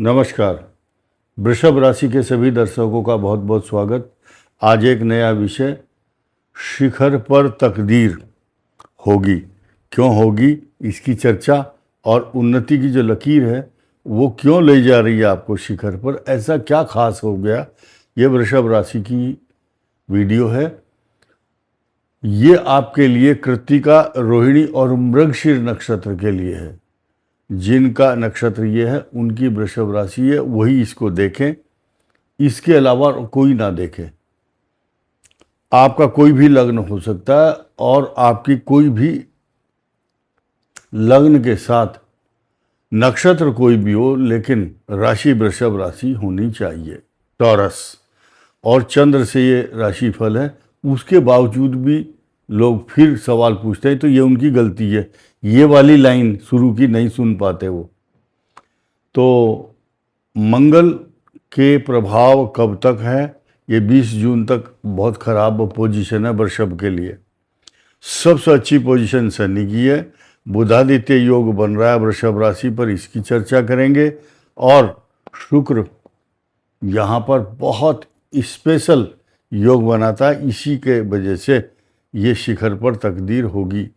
नमस्कार। वृषभ राशि के सभी दर्शकों का बहुत बहुत स्वागत। आज एक नया विषय, शिखर पर तकदीर होगी, क्यों होगी, इसकी चर्चा और उन्नति की जो लकीर है वो क्यों ले जा रही है आपको शिखर पर, ऐसा क्या खास हो गया, ये वृषभ राशि की वीडियो है। ये आपके लिए कृत्तिका, रोहिणी और मृगशीर नक्षत्र के लिए है। जिनका नक्षत्र ये है उनकी वृषभ राशि है, वही इसको देखें, इसके अलावा कोई ना देखे। आपका कोई भी लग्न हो सकता है और आपकी कोई भी लग्न के साथ नक्षत्र कोई भी हो, लेकिन राशि वृषभ राशि होनी चाहिए, टॉरस। और चंद्र से ये राशि फल है, उसके बावजूद भी लोग फिर सवाल पूछते हैं, तो ये उनकी गलती है। ये वाली लाइन शुरू की नहीं सुन पाते वो। तो मंगल के प्रभाव कब तक है? ये 20 जून तक बहुत खराब पोजीशन है वृषभ के लिए। सबसे अच्छी पोजीशन शनि की है। बुधादित्य योग बन रहा है वृषभ राशि पर, इसकी चर्चा करेंगे। और शुक्र यहाँ पर बहुत स्पेशल योग बनाता है, इसी के वजह से ये शिखर पर तकदीर होगी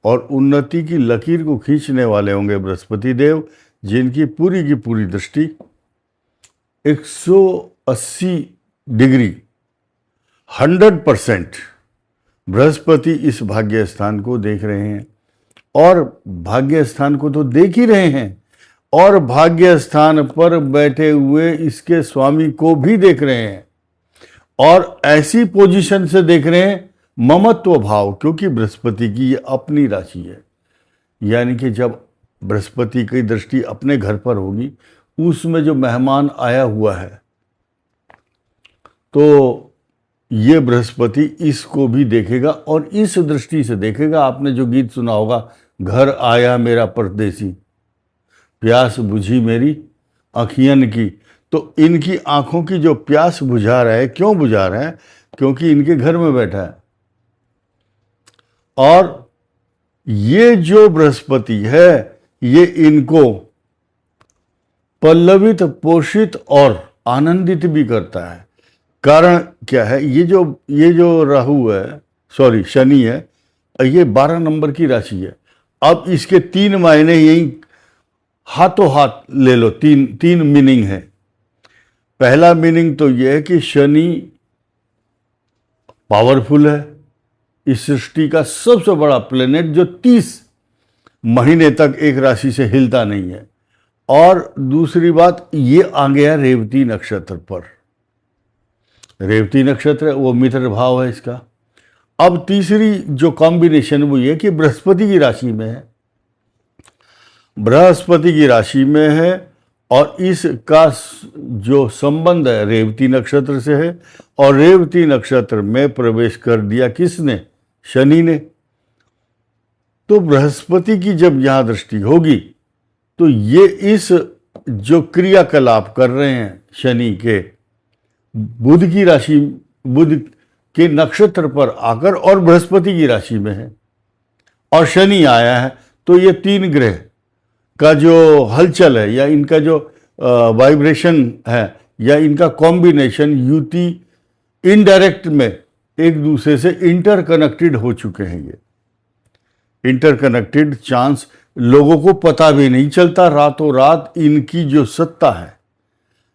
और उन्नति की लकीर को खींचने वाले होंगे बृहस्पति देव, जिनकी पूरी की पूरी दृष्टि 180 डिग्री 100% बृहस्पति इस भाग्य स्थान को देख रहे हैं। और भाग्य स्थान को तो देख ही रहे हैं, और भाग्य स्थान पर बैठे हुए इसके स्वामी को भी देख रहे हैं, और ऐसी पोजीशन से देख रहे हैं ममत्व भाव, क्योंकि बृहस्पति की ये अपनी राशि है। यानी कि जब बृहस्पति की दृष्टि अपने घर पर होगी, उसमें जो मेहमान आया हुआ है, तो ये बृहस्पति इसको भी देखेगा और इस दृष्टि से देखेगा। आपने जो गीत सुना होगा, घर आया मेरा परदेसी, प्यास बुझी मेरी आँखियन की, तो इनकी आंखों की जो प्यास बुझा रहा है, क्यों बुझा रहा है? क्योंकि इनके घर में बैठा है। और ये जो बृहस्पति है, ये इनको पल्लवित, पोषित और आनंदित भी करता है। कारण क्या है? ये जो राहु है, सॉरी शनि है, ये 12 नंबर की राशि है। अब इसके 3 मायने यही हाथों हाथ ले लो। तीन मीनिंग है। पहला मीनिंग तो यह है कि शनि पावरफुल है, इस सृष्टि का सबसे बड़ा प्लेनेट, जो 30 महीने तक एक राशि से हिलता नहीं है। और दूसरी बात, ये आ गया रेवती नक्षत्र पर। रेवती नक्षत्र है, वो मित्र भाव है इसका। अब तीसरी जो कॉम्बिनेशन वो ये कि बृहस्पति की राशि में है, बृहस्पति की राशि में है, और इसका जो संबंध है रेवती नक्षत्र से है। और रेवती नक्षत्र में प्रवेश कर दिया किसने? शनि ने। तो बृहस्पति की जब यहां दृष्टि होगी, तो ये इस जो क्रियाकलाप कर रहे हैं शनि के, बुध की राशि, बुध के नक्षत्र पर आकर, और बृहस्पति की राशि में है और शनि आया है, तो ये 3 ग्रह का जो हलचल है, या इनका जो वाइब्रेशन है, या इनका कॉम्बिनेशन, युति, इनडायरेक्ट में एक दूसरे से इंटरकनेक्टेड हो चुके हैं। ये इंटरकनेक्टेड चांस लोगों को पता भी नहीं चलता। रातों रात इनकी जो सत्ता है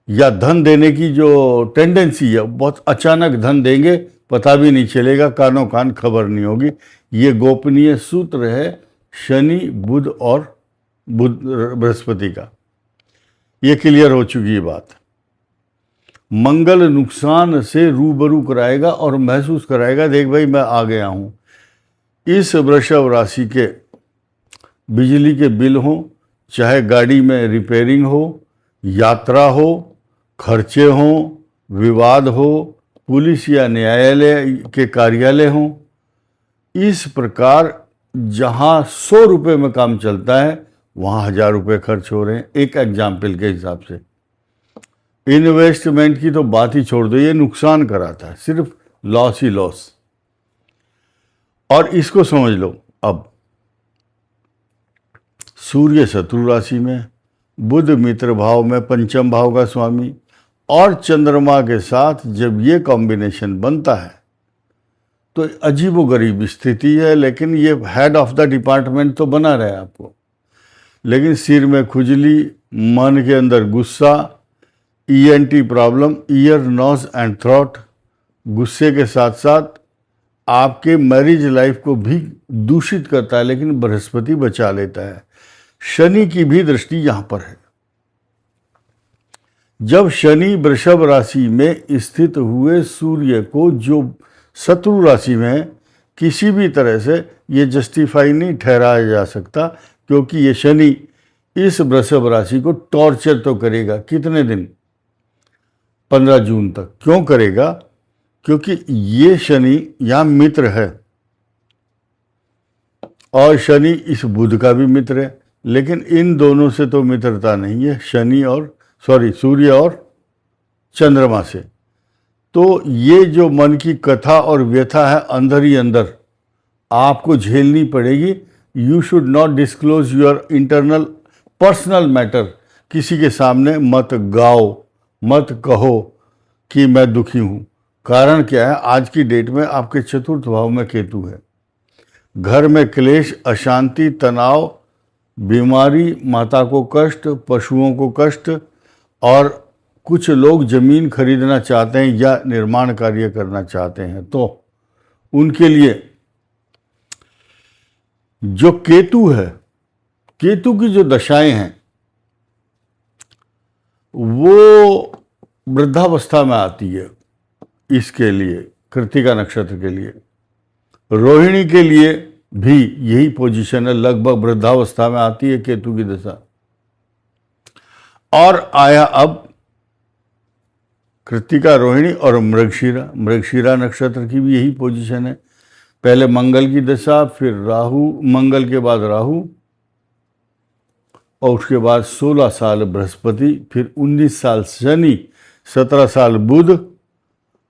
या धन देने की जो टेंडेंसी है, बहुत अचानक धन देंगे, पता भी नहीं चलेगा, कानों कान खबर नहीं होगी। ये गोपनीय सूत्र है शनि, बुध और बृहस्पति का। ये क्लियर हो चुकी है बात। मंगल नुकसान से रूबरू कराएगा और महसूस कराएगा, देख भाई मैं आ गया हूं। इस वृषभ राशि के बिजली के बिल हो, चाहे गाड़ी में रिपेयरिंग हो, यात्रा हो, खर्चे हों, विवाद हो, पुलिस या न्यायालय के कार्यालय हों, इस प्रकार जहां 100 रुपये में काम चलता है, वहाँ 1000 रुपये खर्च हो रहे हैं, एक एग्जाम्पल के हिसाब से। इन्वेस्टमेंट की तो बात ही छोड़ दो, ये नुकसान कराता है, सिर्फ लॉस ही लॉस। और इसको समझ लो, अब सूर्य शत्रु राशि में, बुध मित्र भाव में पंचम भाव का स्वामी और चंद्रमा के साथ जब ये कॉम्बिनेशन बनता है तो अजीबोगरीब स्थिति है। लेकिन ये हेड ऑफ द डिपार्टमेंट तो बना रहे आपको, लेकिन सिर में खुजली, मन के अंदर गुस्सा, ENT problem, ear, nose and throat, गुस्से के साथ साथ आपके मैरिज लाइफ को भी दूषित करता है, लेकिन बृहस्पति बचा लेता है। शनि की भी दृष्टि यहां पर है। जब शनि वृषभ राशि में स्थित हुए सूर्य को, जो शत्रु राशि में है, किसी भी तरह से ये जस्टिफाई नहीं ठहराया जा सकता, क्योंकि ये शनि इस वृषभ राशि को टॉर्चर तो करेगा। कितने दिन? 15 जून तक। क्यों करेगा? क्योंकि ये शनि यहां मित्र है और शनि इस बुध का भी मित्र है, लेकिन इन दोनों से तो मित्रता नहीं है, सूर्य और चंद्रमा से। तो ये जो मन की कथा और व्यथा है अंदर ही अंदर आपको झेलनी पड़ेगी। You should not disclose your internal personal matter. किसी के सामने मत गाओ, मत कहो कि मैं दुखी हूँ। कारण क्या है? आज की डेट में आपके चतुर्थ भाव में केतु है। घर में क्लेश, अशांति, तनाव, बीमारी, माता को कष्ट, पशुओं को कष्ट, और कुछ लोग जमीन खरीदना चाहते हैं या निर्माण कार्य करना चाहते हैं, तो उनके लिए जो केतु है, केतु की जो दशाएं हैं वो वृद्धावस्था में आती है। इसके लिए कृत्तिका नक्षत्र के लिए, रोहिणी के लिए भी यही पोजीशन है, लगभग वृद्धावस्था में आती है केतु की दशा। और आया अब कृत्तिका, रोहिणी और मृगशिरा नक्षत्र की भी यही पोजीशन है। पहले मंगल की दशा, फिर राहु, मंगल के बाद राहु, और उसके बाद 16 साल बृहस्पति, फिर 19 साल शनि, 17 साल बुध,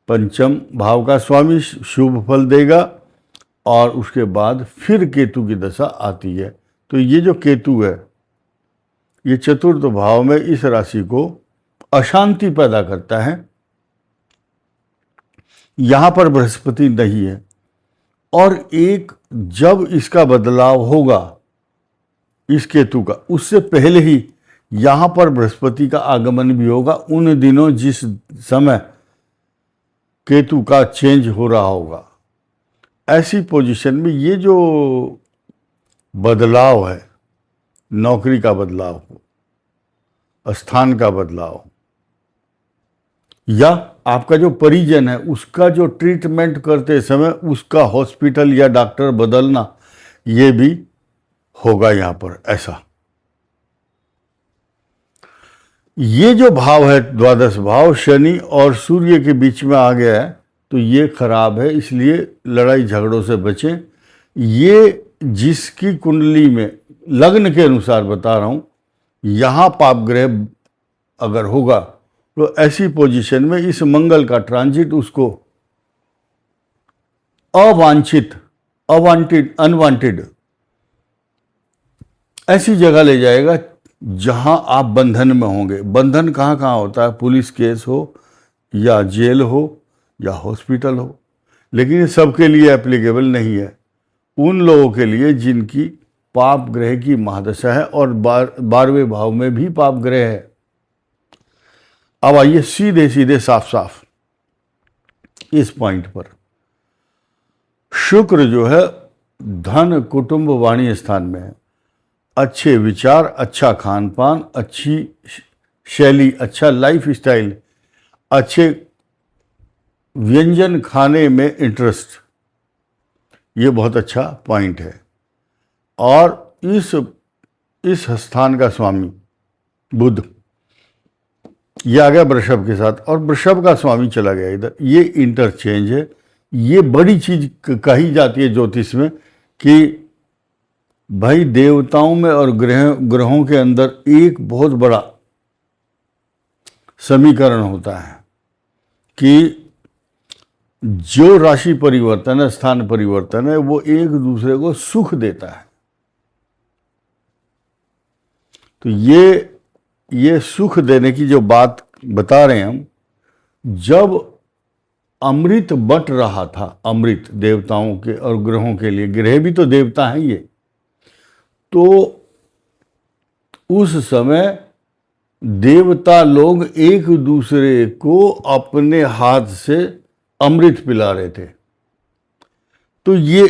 पंचम भाव का स्वामी, शुभ फल देगा, और उसके बाद फिर केतु की दशा आती है। तो ये जो केतु है ये चतुर्थ भाव में इस राशि को अशांति पैदा करता है। यहां पर बृहस्पति नहीं है, और एक जब इसका बदलाव होगा इस केतु का, उससे पहले ही यहां पर बृहस्पति का आगमन भी होगा। उन दिनों जिस समय केतु का चेंज हो रहा होगा, ऐसी पोजीशन में ये जो बदलाव है, नौकरी का बदलाव हो, स्थान का बदलाव हो, या आपका जो परिजन है उसका जो ट्रीटमेंट करते समय उसका हॉस्पिटल या डॉक्टर बदलना, ये भी होगा यहां पर। ऐसा ये जो भाव है, द्वादश भाव, शनि और सूर्य के बीच में आ गया है, तो ये खराब है। इसलिए लड़ाई झगड़ों से बचें। ये जिसकी कुंडली में लग्न के अनुसार बता रहा हूं, यहां पाप ग्रह अगर होगा तो ऐसी पोजीशन में इस मंगल का ट्रांजिट उसको अनवांटेड ऐसी जगह ले जाएगा जहां आप बंधन में होंगे। बंधन कहां कहां होता है? पुलिस केस हो, या जेल हो, या हॉस्पिटल हो। लेकिन ये सबके लिए एप्लीकेबल नहीं है। उन लोगों के लिए जिनकी पाप ग्रह की महादशा है और 12वें भाव में भी पाप ग्रह है। अब आइए सीधे सीधे साफ साफ इस पॉइंट पर। शुक्र जो है धन, कुटुंब, वाणी स्थान में है। अच्छे विचार, अच्छा खान पान, अच्छी शैली, अच्छा लाइफ स्टाइल, अच्छे व्यंजन खाने में इंटरेस्ट, ये बहुत अच्छा पॉइंट है। और इस स्थान का स्वामी बुध, ये आ गया वृषभ के साथ, और वृषभ का स्वामी चला गया इधर। ये इंटरचेंज है। ये बड़ी चीज कही जाती है ज्योतिष में कि भाई देवताओं में और ग्रहों के अंदर एक बहुत बड़ा समीकरण होता है कि जो राशि परिवर्तन है, स्थान परिवर्तन है, वो एक दूसरे को सुख देता है। तो ये ये सुख देने की जो बात बता रहे हैं हम, जब अमृत बट रहा था, अमृत देवताओं के और ग्रहों के लिए, ग्रह भी तो देवता हैं ये, तो उस समय देवता लोग एक दूसरे को अपने हाथ से अमृत पिला रहे थे। तो ये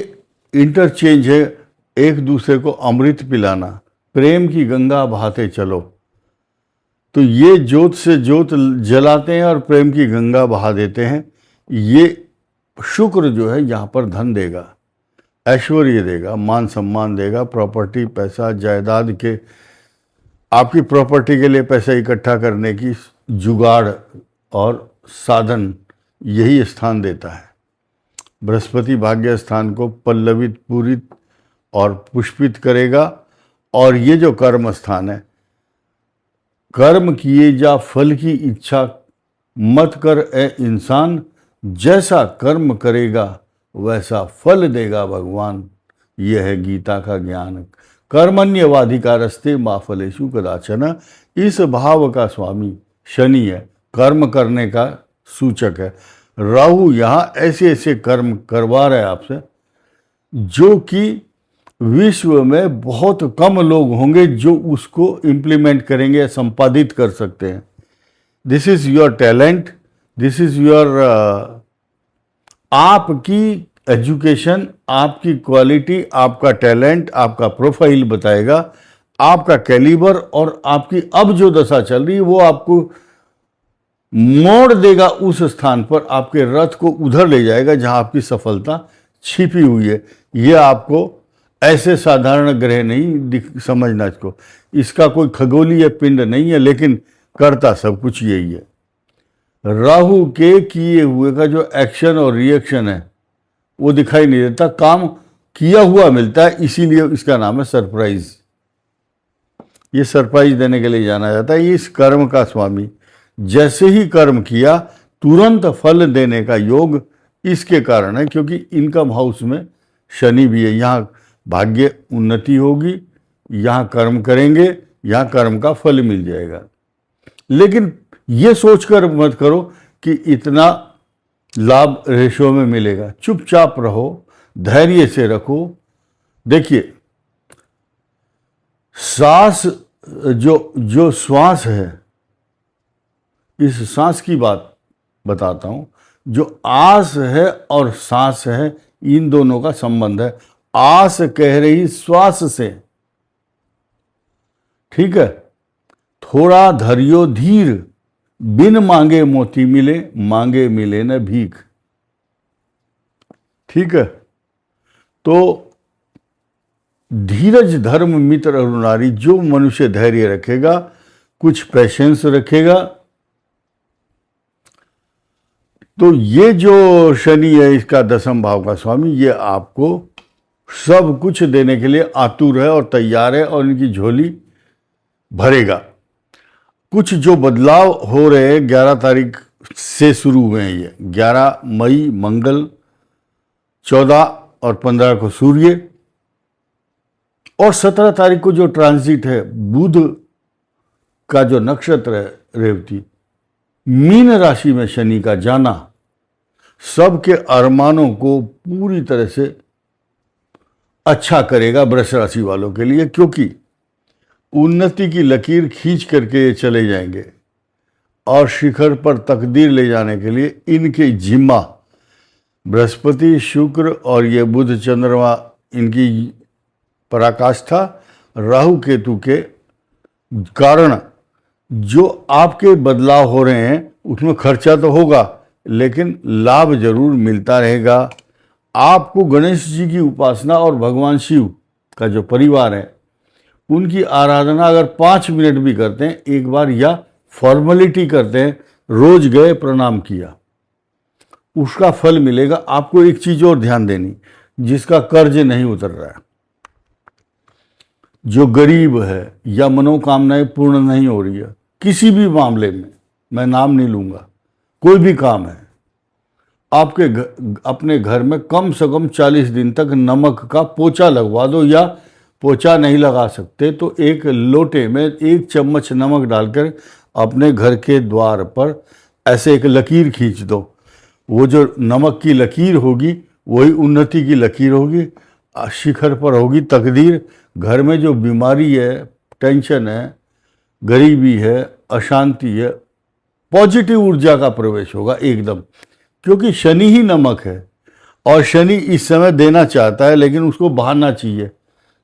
इंटरचेंज है, एक दूसरे को अमृत पिलाना, प्रेम की गंगा बहाते चलो। तो ये ज्योत से ज्योत जलाते हैं और प्रेम की गंगा बहा देते हैं। ये शुक्र जो है यहाँ पर धन देगा, ऐश्वर्य देगा, मान सम्मान देगा, प्रॉपर्टी, पैसा, जायदाद के, आपकी प्रॉपर्टी के लिए पैसा इकट्ठा करने की जुगाड़ और साधन यही स्थान देता है। बृहस्पति भाग्य स्थान को पल्लवित, पूरित और पुष्पित करेगा। और ये जो कर्म स्थान है, कर्म किए जा फल की इच्छा मत कर ए इंसान, जैसा कर्म करेगा वैसा फल देगा भगवान। यह है गीता का ज्ञान। कर्मण्यवाधिकारस्ते मा फलेषु कदाचन। इस भाव का स्वामी शनि है, कर्म करने का सूचक है। राहु यहाँ ऐसे ऐसे कर्म करवा रहे हैं आपसे जो कि विश्व में बहुत कम लोग होंगे जो उसको इम्प्लीमेंट करेंगे, संपादित कर सकते हैं। This is your talent, this is your, आपकी एजुकेशन, आपकी क्वालिटी, आपका टैलेंट, आपका प्रोफाइल बताएगा, आपका कैलिबर और आपकी अब जो दशा चल रही है वो आपको मोड़ देगा उस स्थान पर, आपके रथ को उधर ले जाएगा जहां आपकी सफलता छिपी हुई है। ये आपको ऐसे साधारण ग्रह नहीं समझना इसको, इसका कोई खगोलीय पिंड नहीं है, लेकिन करता सब कुछ यही है। राहु के किए हुए का जो एक्शन और रिएक्शन है वो दिखाई नहीं देता, काम किया हुआ मिलता है, इसीलिए इसका नाम है सरप्राइज। ये सरप्राइज देने के लिए जाना जाता है। इस कर्म का स्वामी जैसे ही कर्म किया तुरंत फल देने का योग इसके कारण है, क्योंकि इनकम हाउस में शनि भी है। यहाँ भाग्य उन्नति होगी, यहाँ कर्म करेंगे, यहाँ कर्म का फल मिल जाएगा। लेकिन ये सोचकर मत करो कि इतना लाभ रेशो में मिलेगा। चुपचाप रहो, धैर्य से रखो। देखिए, सांस जो श्वास है, इस सांस की बात बताता हूं। जो आस है और सांस है, इन दोनों का संबंध है। आस कह रही श्वास से, ठीक है। थोड़ा धरियो धीर, बिन मांगे मोती मिले, मांगे मिले न भीख, ठीक है। तो धीरज धर्म मित्र अरुणारी, जो मनुष्य धैर्य रखेगा, कुछ पेशेंस रखेगा, तो ये जो शनि है इसका दसम भाव का स्वामी, ये आपको सब कुछ देने के लिए आतुर है और तैयार है और इनकी झोली भरेगा। कुछ जो बदलाव हो रहे हैं 11 तारीख से शुरू हुए हैं। ये 11 मई मंगल, 14 और 15 को सूर्य, और 17 तारीख को जो ट्रांजिट है बुध का जो नक्षत्र है रेवती, मीन राशि में शनि का जाना सबके अरमानों को पूरी तरह से अच्छा करेगा वृष राशि वालों के लिए, क्योंकि उन्नति की लकीर खींच करके ये चले जाएंगे और शिखर पर तकदीर ले जाने के लिए इनके जिम्मा बृहस्पति, शुक्र और ये बुध चंद्रमा, इनकी पराकाष्ठा राहु केतु के कारण जो आपके बदलाव हो रहे हैं उसमें खर्चा तो होगा, लेकिन लाभ जरूर मिलता रहेगा। आपको गणेश जी की उपासना और भगवान शिव का जो परिवार है उनकी आराधना अगर 5 मिनट भी करते हैं एक बार, या फॉर्मेलिटी करते हैं, रोज गए प्रणाम किया, उसका फल मिलेगा। आपको एक चीज और ध्यान देनी, जिसका कर्ज नहीं उतर रहा है, जो गरीब है या मनोकामनाएं पूर्ण नहीं हो रही है किसी भी मामले में, मैं नाम नहीं लूंगा, कोई भी काम है, आपके अपने घर में कम से कम 40 दिन तक नमक का पोछा लगवा दो या पोछा नहीं लगा सकते तो एक लोटे में 1 चम्मच नमक डालकर अपने घर के द्वार पर ऐसे एक लकीर खींच दो। वो जो नमक की लकीर होगी वही उन्नति की लकीर होगी, शिखर पर होगी तकदीर। घर में जो बीमारी है, टेंशन है, गरीबी है, अशांति है, पॉजिटिव ऊर्जा का प्रवेश होगा एकदम, क्योंकि शनि ही नमक है और शनि इस समय देना चाहता है लेकिन उसको बहाना चाहिए।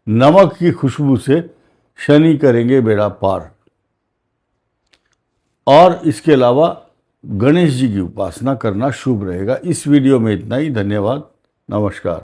नमक की खुशबू से शनि करेंगे बेड़ा पार। और इसके अलावा गणेश जी की उपासना करना शुभ रहेगा। इस वीडियो में इतना ही। धन्यवाद, नमस्कार।